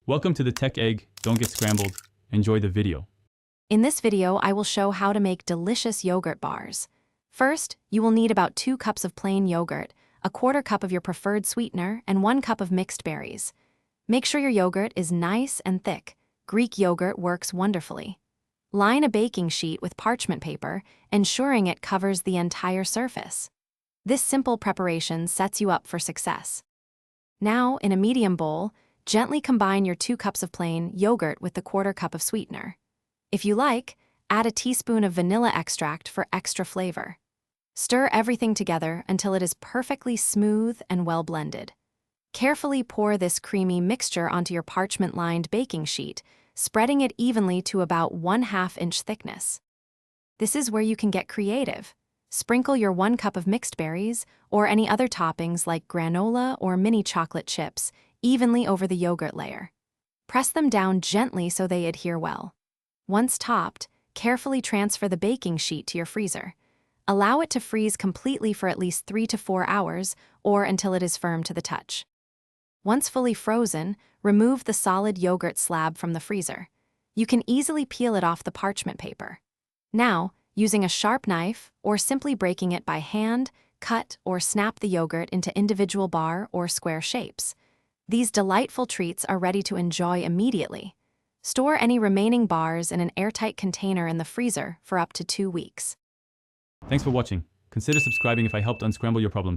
Welcome to the Tech Egg. Don't get scrambled. Enjoy the video. In this video, I will show how to make delicious yogurt bars. First, you will need about 2 cups of plain yogurt, a 1/4 cup of your preferred sweetener, and 1 cup of mixed berries. Make sure your yogurt is nice and thick. Greek yogurt works wonderfully. Line a baking sheet with parchment paper, ensuring it covers the entire surface. This simple preparation sets you up for success. Now, in a medium bowl, gently combine your 2 cups of plain yogurt with the 1/4 cup of sweetener. If you like, add a teaspoon of vanilla extract for extra flavor. Stir everything together until it is perfectly smooth and well blended. Carefully pour this creamy mixture onto your parchment-lined baking sheet, spreading it evenly to about 1/2 inch thickness. This is where you can get creative. Sprinkle your 1 cup of mixed berries, or any other toppings like granola or mini chocolate chips, evenly over the yogurt layer. Press them down gently so they adhere well. Once topped, carefully transfer the baking sheet to your freezer. Allow it to freeze completely for at least 3 to 4 hours, or until it is firm to the touch. Once fully frozen, remove the solid yogurt slab from the freezer. You can easily peel it off the parchment paper. Now, using a sharp knife, or simply breaking it by hand, cut or snap the yogurt into individual bar or square shapes. These delightful treats are ready to enjoy immediately. Store any remaining bars in an airtight container in the freezer for up to 2 weeks. Thanks for watching. Consider subscribing if I helped unscramble your problems.